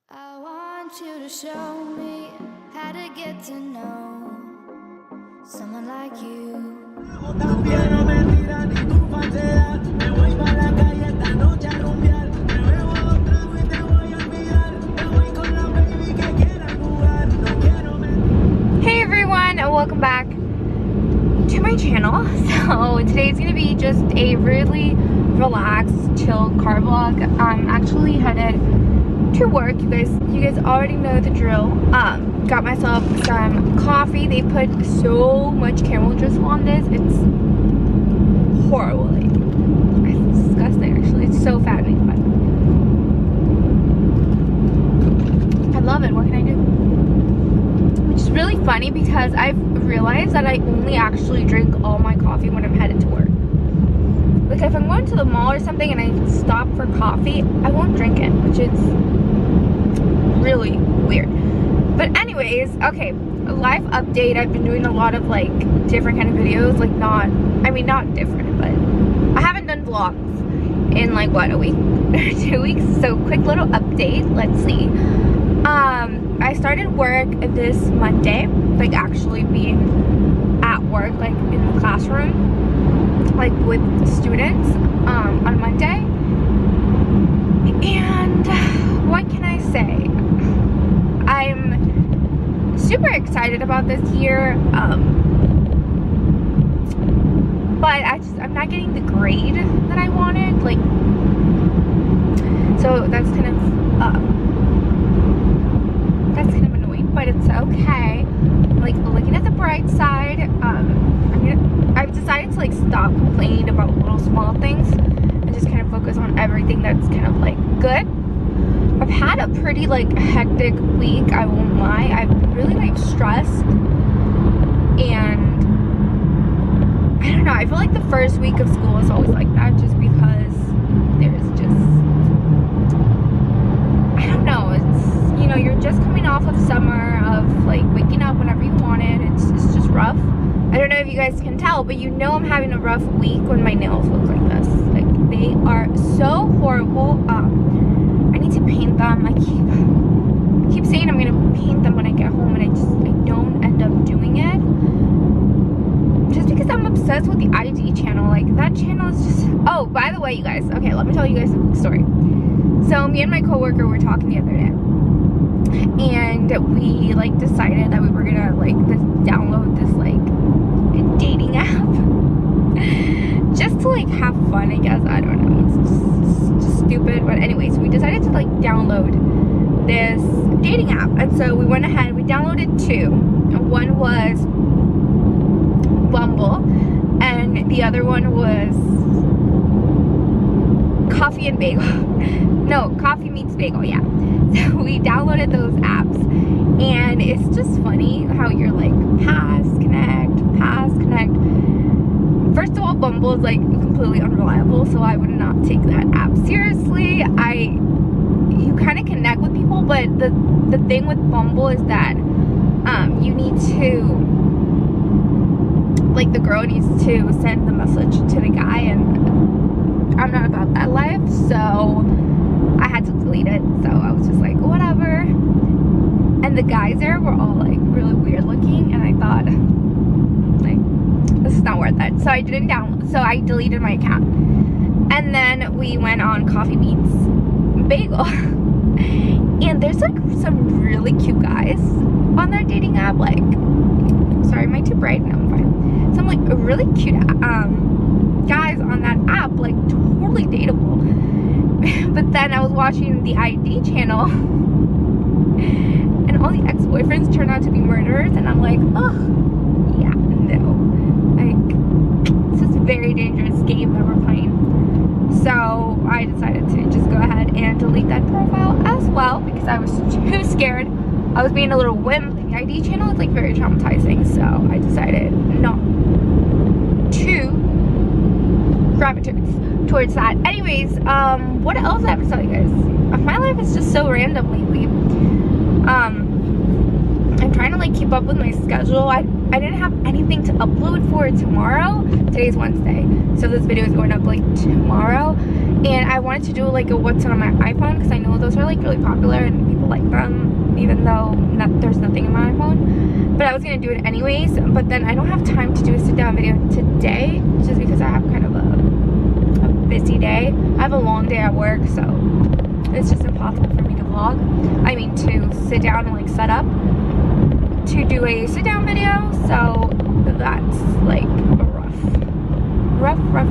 I want you to show me how to get to know someone like you. También no me tiras ni tú paseas. Me voy para la calle esta noche a rumbear. Me bebo dos tragos y te voy a olvidar. Me voy con la baby que quieran jugar. No quiero Hey everyone, and welcome back to my channel. So today's gonna be just a really relaxed, chill car vlog. I'm actually headed to work. You guys already know the drill. Got myself some coffee. They put so much caramel drizzle on this. It's horrible. Like, it's disgusting actually. It's so fattening, but I love it. What can I do? Which is really funny because I've realized that I only actually drink all my coffee when I'm headed to work. Like if I'm going to the mall or something and I stop for coffee, I won't drink it, which is really weird. But anyways, okay, a life update. I've been doing a lot of like different kind of videos, like not different, but I haven't done vlogs in like what, a week or 2 weeks. So quick little update. Let's see. I started work this Monday, like actually being at work, like in the classroom, like with students, on Monday. And what can I say? I'm super excited about this year, but I'm not getting the grade that I wanted, like, so that's kind of annoying, but it's okay. Like, looking at the bright side, I've decided to like stop complaining about little small things and just kind of focus on everything that's kind of like good. I've had a pretty like hectic week, I won't lie. I've been really like stressed, and I don't know, I feel like the first week of school is always like that just because there's just, I don't know, it's, you know, you're just coming off of summer of like waking up whenever you want it. It's just rough. I don't know if you guys can tell, but you know I'm having a rough week when my nails look like this. Like, they are so horrible. I need to paint them. I keep saying I'm gonna paint them when I get home, and I don't end up doing it. Just because I'm obsessed with the ID channel. Like, that channel is just, oh, by the way, you guys, okay, let me tell you guys a quick story. So me and my coworker were talking the other day, and we like decided that we were gonna like download this like dating app just to like have fun, I guess. I don't know, it's just stupid, but anyways, we decided to like download this dating app, and so we went ahead, we downloaded two. One was Bumble, and the other one was Coffee and Bagel. No, Coffee Meets Bagel, yeah. So we downloaded those apps, and it's just funny how you're like pass, connect. First of all, Bumble is like completely unreliable, so I would not take that app seriously. You kind of connect with people, but the thing with Bumble is that you need to, like, the girl needs to send the message to the guy, and I'm not about that life, so I had to delete it. So I was just like, whatever. And the guys there were all like really weird looking, and I thought, like, this is not worth it. So I didn't download, so I deleted my account. And then we went on Coffee Meets Bagel. And there's like some really cute guys on that dating app. Like, sorry, am I too bright? No, I'm fine. Some like really cute guys on that app, like totally dateable. But then I was watching the ID channel, and all the ex-boyfriends turned out to be murderers, and I'm like, oh, yeah, no. Like, this is a very dangerous game that we're playing. So I decided to just go ahead and delete that profile as well, because I was too scared. I was being a little wimp. The ID channel is like very traumatizing, so I decided not to gravitate towards that. Anyways, what else I have to tell you guys? My life is just so random lately. I've trying to like keep up with my schedule. I didn't have anything to upload for tomorrow. Today's Wednesday, so this video is going up like tomorrow, and I wanted to do like a what's on my iPhone, because I know those are like really popular and people like them, even though there's nothing in my iPhone. But I was gonna do it anyways, but then I don't have time to do a sit down video today, just because I have kind of a busy day. I have a long day at work, so it's just impossible for me to vlog. I mean, to sit down and like set up to do a sit down video. So that's like rough. I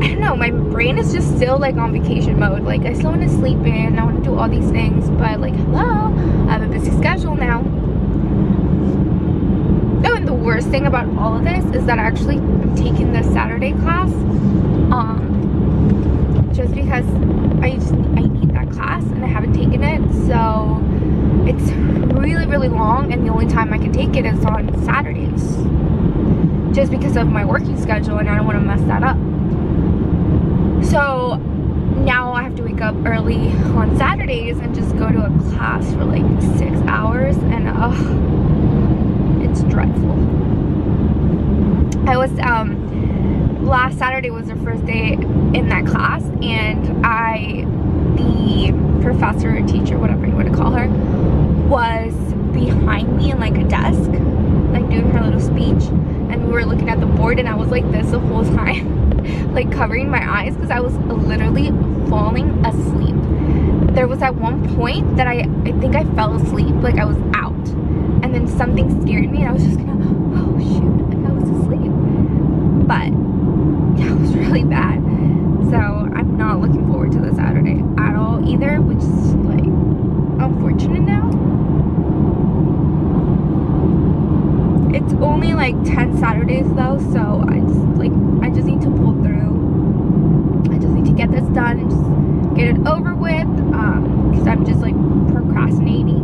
don't know, my brain is just still like on vacation mode. Like, I still want to sleep in, I want to do all these things, but like, hello, I have a busy schedule now. Oh, and the worst thing about all of this is that I actually am taking the Saturday class, just because I need that class and I haven't taken it. So it's really long, and the only time I can take it is on Saturdays, just because of my working schedule, and I don't want to mess that up. So now I have to wake up early on Saturdays and just go to a class for like 6 hours, and it's dreadful. I was last Saturday was the first day in that class, and the professor or teacher, whatever you want to call her, was behind me in like a desk, like doing her little speech, and we were looking at the board, and I was like this the whole time, like covering my eyes, because I was literally falling asleep. There was at one point that I think I fell asleep, like I was out, and then something scared me, and I was just gonna, oh shoot, like I was asleep. But yeah, it was really bad. So I'm not looking forward to the Saturday at all either, which is like unfortunate now. It's only like 10 Saturdays though, so I just need to pull through. I just need to get this done and just get it over with, because I'm just like procrastinating,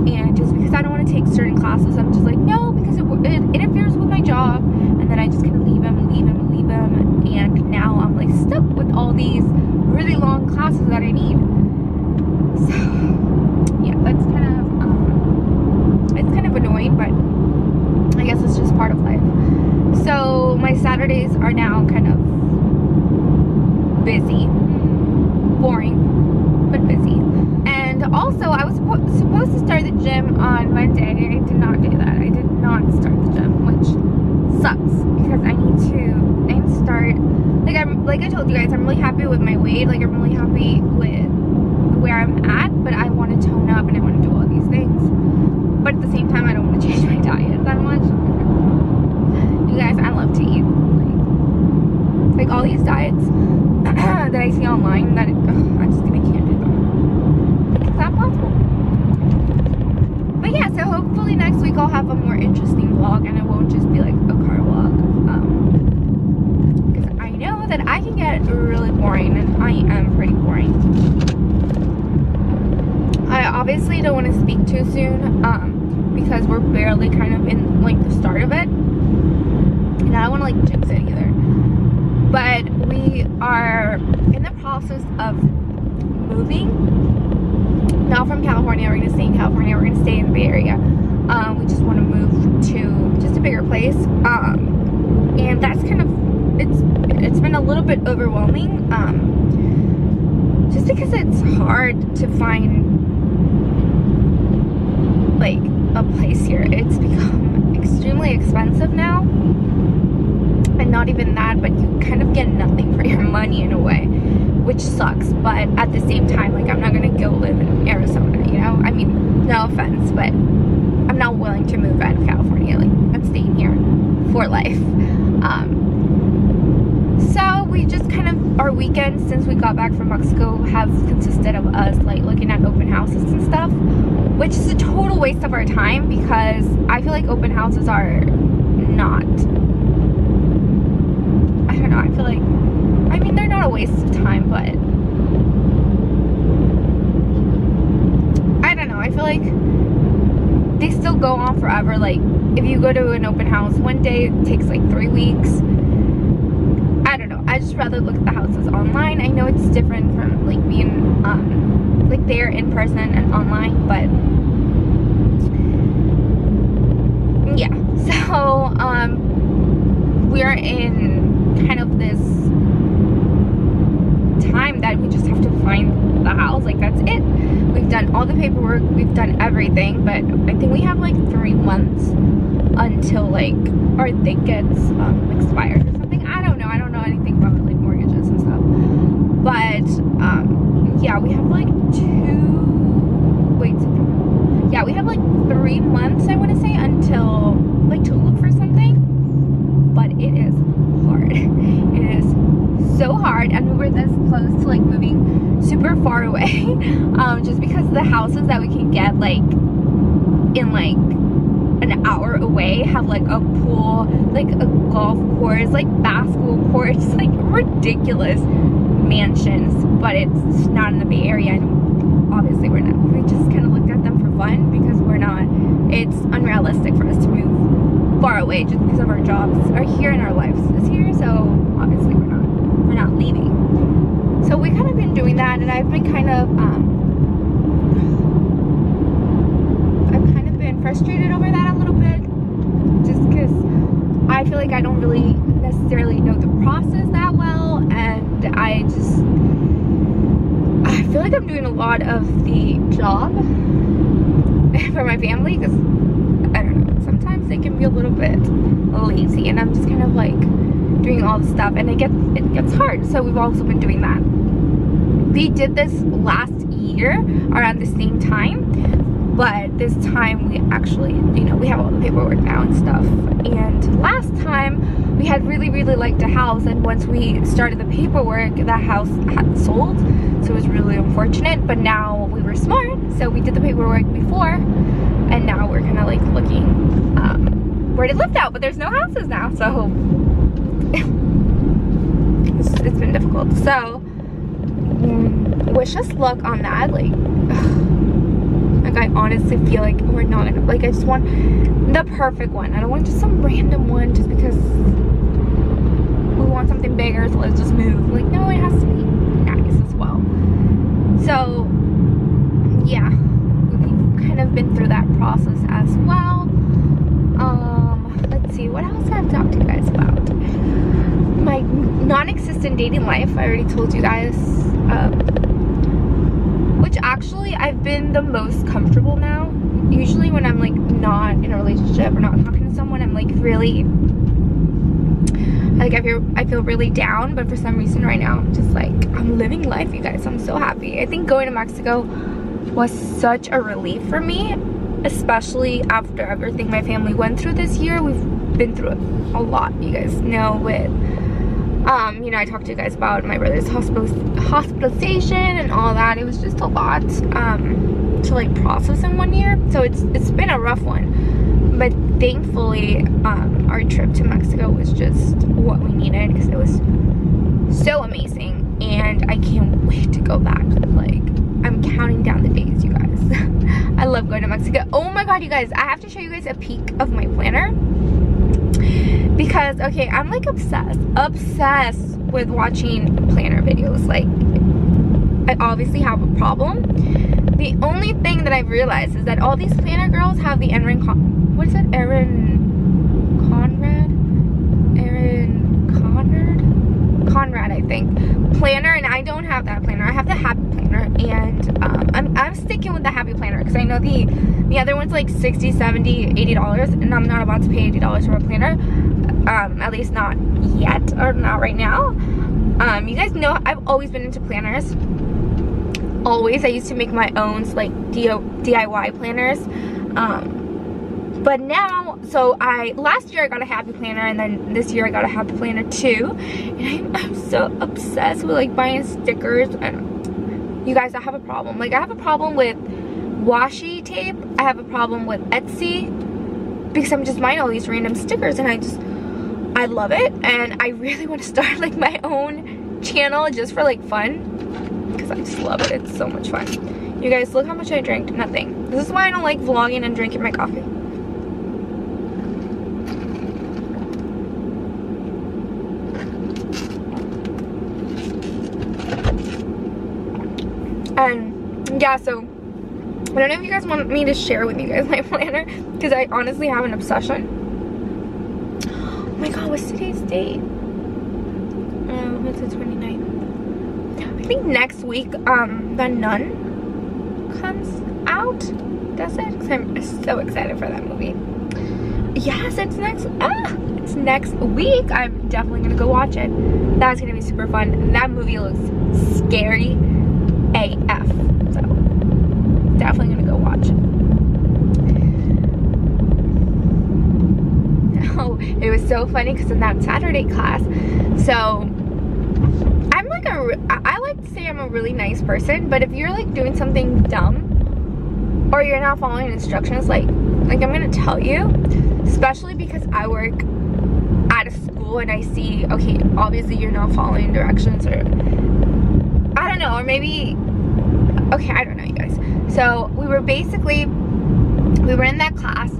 and just because I don't want to take certain classes, I'm just like, no, because it interferes with my job, and then I just kind of leave them, and now I'm like stuck with all these really long classes that I need. So yeah, that's kind of it's kind of annoying, but I guess it's just part of life. So my Saturdays are now kind of busy, boring, but busy. And also, I was supposed to start the gym on Monday. I did not do that. I did not start the gym, which sucks, because I need to start. Like I told you guys, I'm really happy with my weight. Like, I'm really happy with where I'm at, but I want to tone up and I want to do all these things. But at the same time, I don't want to change my diet that much. You guys, I love to eat. Like all these diets that I see online, that I can't do them. It's not possible. But yeah, so hopefully next week I'll have a more interesting vlog, and it won't just be like a car vlog. Because I know that I can get really boring, and I am pretty boring. I obviously don't want to speak too soon, because we're barely kind of in like the start of it, and I don't want to like jinx it either. But we are in the process of moving. Not from California. We're going to stay in California. We're going to stay in the Bay Area. We just want to move to just a bigger place. And that's kind of, it's been a little bit overwhelming. Just because it's hard to find like a place here. It's become extremely expensive now. And not even that, but you kind of get nothing for your money in a way, which sucks. But at the same time, like, I'm not gonna go live in Arizona, you know? I mean, no offense, but I'm not willing to move out of California. Like, I'm staying here for life. So we just kind of, our weekends since we got back from Mexico have consisted of us like looking at open houses and stuff, which is a total waste of our time, because I feel like open houses are not, I don't know, I feel like, I mean, they're not a waste of time, but I don't know, I feel like they still go on forever. Like if you go to an open house one day, it takes like 3 weeks. I don't know, I just rather look at the houses online. I know it's different from like being like there in person and online, but yeah. So we're in kind of this time that we just have to find the house. Like that's it. We've done all the paperwork, we've done everything, but I think we have like 3 months until like our thing gets expired or something. I don't know anything about like mortgages and stuff, but yeah, we have like we have like 3 months, I want to say, until like to look for something. But it is hard. It is so hard, and we were this close to like moving super far away just because the houses that we can get like in like an hour away have like a pool, like a golf course, like basketball courts, like ridiculous mansions, but it's not in the Bay Area, and obviously we just kind of looked at them for fun because it's unrealistic for us to move far away just because of our jobs are here and our lives is here, so obviously we're not leaving. So we kind of been doing that, and I've kind of been frustrated over that a little bit, just because I feel like I don't really necessarily know the process that well, and I feel like I'm doing a lot of the job for my family, because I don't know, sometimes they can be a little bit lazy, and I'm just kind of like doing all the stuff, and it gets hard. So we've also been doing that. We did this last year around the same time, but this time we actually, you know, we have all the paperwork now and stuff. And last time we had really liked a house, and once we started the paperwork, that house had sold, so it was really unfortunate. But now we were smart, so we did the paperwork before, and now we're kind of like looking where to live now, but there's no houses now, so it's been difficult. So wish us luck on that. Like I honestly feel like we're not gonna, like, I just want the perfect one. I don't want just some random one just because we want something bigger, so let's just move. Like, no, it has to be nice as well. So yeah, we've kind of been through that process as well. Let's see, what else I've talked to you guys about. My non-existent dating life, I already told you guys, which actually I've been the most comfortable now. Usually when I'm like not in a relationship or not talking to someone, I'm like really, like I feel really down, but for some reason right now I'm just like, I'm living life, you guys. I'm so happy. I think going to Mexico was such a relief for me, especially after everything my family went through this year. We've been through a lot, you guys know, with you know, I talked to you guys about my brother's hospitalization and all that. It was just a lot to like process in 1 year, so it's been a rough one. But thankfully our trip to Mexico was just what we needed, because it was so amazing, and I can't wait to go back. Like, I'm counting down the days, you guys. I love going to Mexico. Oh my god, you guys, I have to show you guys a peek of my planner, because okay, I'm like obsessed with watching planner videos. Like, I obviously have a problem. The only thing that I've realized is that all these planner girls have the Erin Conrad, I think, planner, and I don't have that planner. I have the Happy Planner, and I'm sticking with the Happy Planner, because I know the other one's like $60, $70, $80, and I'm not about to pay $80 for a planner, at least not yet, or not right now. You guys know I've always been into planners. Always. I used to make my own like DIY planners, but now, so last year I got a Happy Planner, and then this year I got a Happy Planner too, and I'm so obsessed with like buying stickers. And you guys, I have a problem. Like, I have a problem with washi tape. I have a problem with Etsy, because I'm just buying all these random stickers, and I love it, and I really want to start like my own channel just for like fun, because I just love it. It's so much fun. You guys, look how much I drank. Nothing. This is why I don't like vlogging and drinking my coffee. And yeah, so I don't know if you guys want me to share with you guys my planner, because I honestly have an obsession. Oh my god, what's today's date? It's the 29th. I think next week, The Nun comes out. Does it? 'Cause I'm so excited for that movie. Yes, it's next week. I'm definitely gonna go watch it. That's gonna be super fun. That movie looks scary AF. So definitely gonna go watch it. Oh, it was so funny because in that Saturday class, so I'm like I like to say I'm a really nice person, but if you're like doing something dumb or you're not following instructions, like I'm gonna tell you, especially because I work at a school and I see, okay, obviously you're not following directions, or I don't know, or maybe, okay, I don't know, you guys. So we were in that class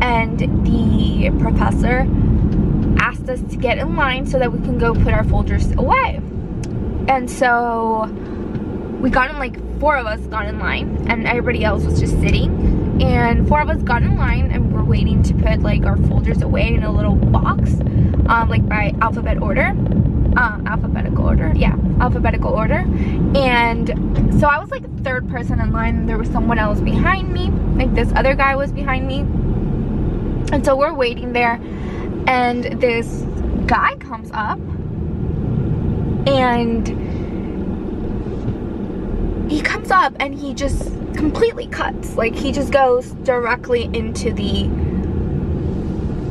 and the professor asked us to get in line so that we can go put our folders away. And so we got in, like 4 of us got in line and everybody else was just sitting, and 4 of us got in line and we're waiting to put like our folders away in a little box, like by alphabetical order. And so I was like the 3rd person in line, and there was someone else behind me, like this other guy was behind me. And so we're waiting there, and this guy comes up and he just completely cuts. Like he just goes directly into the,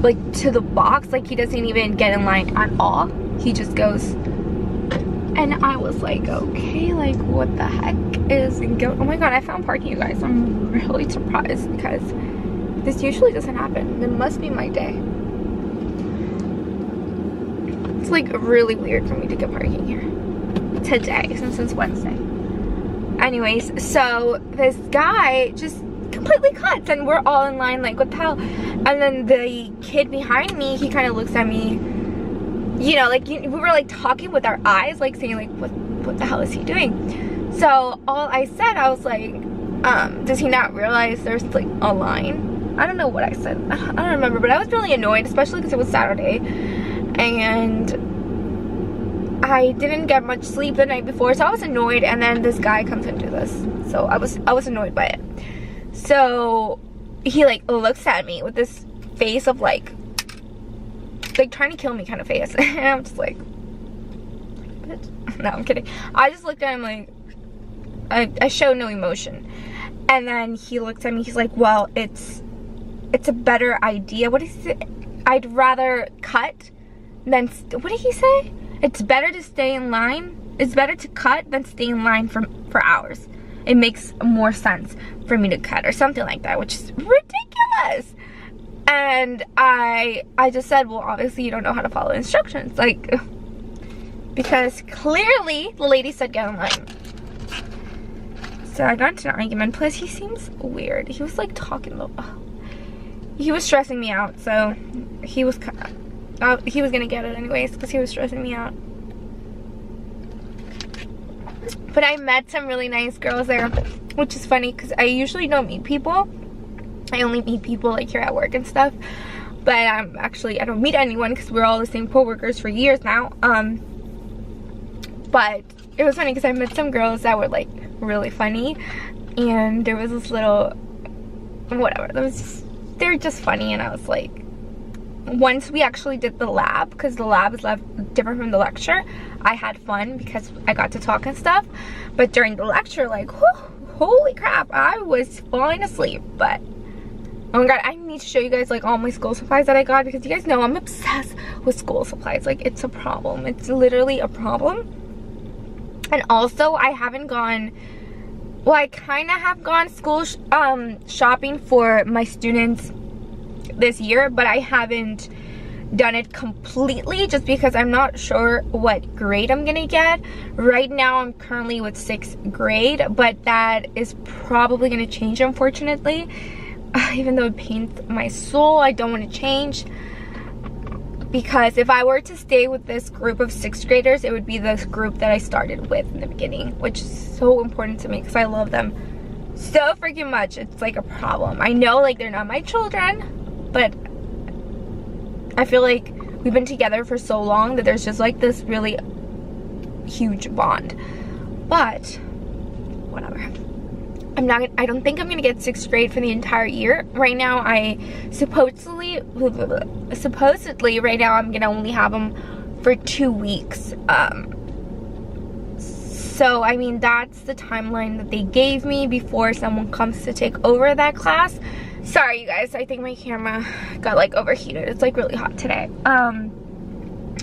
like to the box. Like he doesn't even get in line at all. He just goes. And I was like, okay, like what the heck is going? Oh my god, I found parking, you guys. I'm really surprised because this usually doesn't happen. It must be my day. It's like really weird for me to get parking here today, since it's Wednesday. Anyways, so this guy just completely cuts and we're all in line like, what the hell? And then the kid behind me, he kind of looks at me, you know, like we were like talking with our eyes, like saying like, what the hell is he doing? So all I said, I was like, does he not realize there's like a line? I don't know what I said. I don't remember, but I was really annoyed, especially because it was Saturday and I didn't get much sleep the night before, so I was annoyed. And then this guy comes into this, so I was annoyed by it. So he like looks at me with this face of like trying to kill me kind of face, and I'm just like, bitch. No, I'm kidding. I just looked at him like I showed no emotion. And then he looks at me, he's like, well, it's a better idea. What is it? I'd rather cut than, what did he say? It's better to stay in line. It's better to cut than stay in line for hours. It makes more sense for me to cut, or something like that, which is ridiculous. And I just said, well, obviously you don't know how to follow instructions, like, because clearly the lady said get in line. So I got into an argument. Plus he seems weird. He was like talking about, he was stressing me out, so he was gonna get it anyways because he was stressing me out. But I met some really nice girls there, which is funny because I usually don't meet people. I only meet people like here at work and stuff. But I don't meet anyone because we're all the same co-workers for years now. But it was funny because I met some girls that were like really funny, and there was this little whatever. They're just funny, and I was like, once we actually did the lab, because the lab is different from the lecture, I had fun because I got to talk and stuff. But during the lecture, like, holy crap, I was falling asleep. But oh my god, I need to show you guys like all my school supplies that I got, because you guys know I'm obsessed with school supplies. Like, it's a problem. It's literally a problem. And also I haven't gone, well, I kind of have gone school shopping for my students this year, but I haven't done it completely just because I'm not sure what grade I'm gonna get. Right now I'm currently with 6th grade, but that is probably gonna change, unfortunately. Even though it pains my soul, I don't want to change. because if I were to stay with this group of 6th graders, it would be this group that I started with in the beginning, which is so important to me because I love them so freaking much. It's like a problem. I know like they're not my children, but I feel like we've been together for so long that there's just like this really huge bond. But whatever. I don't think I'm gonna get 6th grade for the entire year. Right now, supposedly right now I'm gonna only have them for 2 weeks. So I mean, that's the timeline that they gave me before someone comes to take over that class. Sorry you guys, I think my camera got like overheated. It's like really hot today.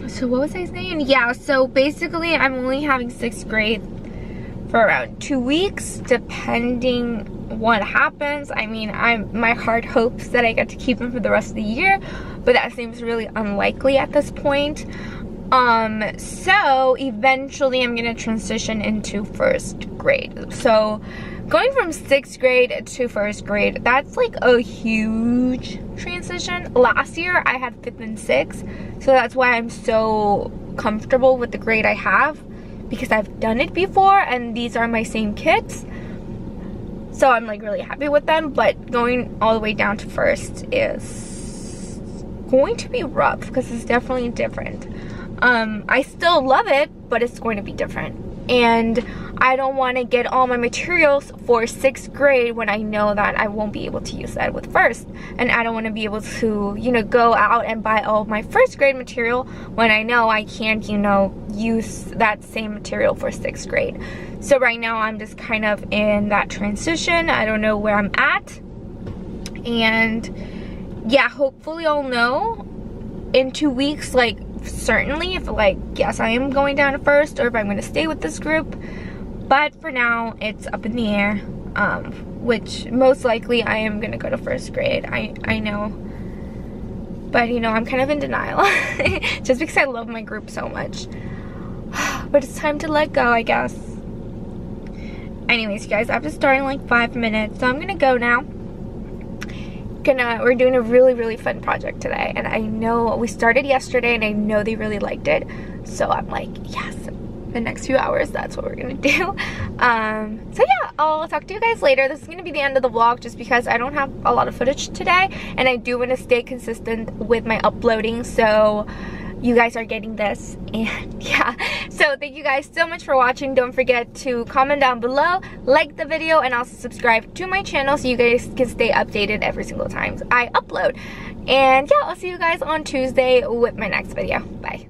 So what was I saying? Yeah, so basically I'm only having 6th grade for around 2 weeks, depending what happens. I mean, my heart hopes that I get to keep them for the rest of the year, but that seems really unlikely at this point. So eventually I'm gonna transition into 1st grade. So going from 6th grade to 1st grade, that's like a huge transition. Last year I had 5th and 6th, so that's why I'm so comfortable with the grade I have, because I've done it before and these are my same kids. So I'm like really happy with them, but going all the way down to 1st is going to be rough because it's definitely different. I still love it, but it's going to be different. And I don't want to get all my materials for 6th grade when I know that I won't be able to use that with 1st. And I don't want to be able to, you know, go out and buy all of my 1st grade material when I know I can't, you know, use that same material for 6th grade. So right now I'm just kind of in that transition. I don't know where I'm at. And yeah, hopefully I'll know in 2 weeks, like, certainly if like, yes, I am going down to 1st or if I'm going to stay with this group. But for now it's up in the air, which most likely I am going to go to 1st grade. I know, but you know, I'm kind of in denial just because I love my group so much. But it's time to let go, I guess. Anyways, you guys, I have to start in like 5 minutes, so I'm gonna go now. We're doing a really fun project today, and I know we started yesterday and I know they really liked it, so I'm like, yes, the next few hours that's what we're gonna do. So yeah, I'll talk to you guys later. This is gonna be the end of the vlog just because I don't have a lot of footage today and I do want to stay consistent with my uploading, so you guys are getting this. And yeah, so thank you guys so much for watching. Don't forget to comment down below, like the video, and also subscribe to my channel so you guys can stay updated every single time I upload. And yeah, I'll see you guys on Tuesday with my next video. Bye.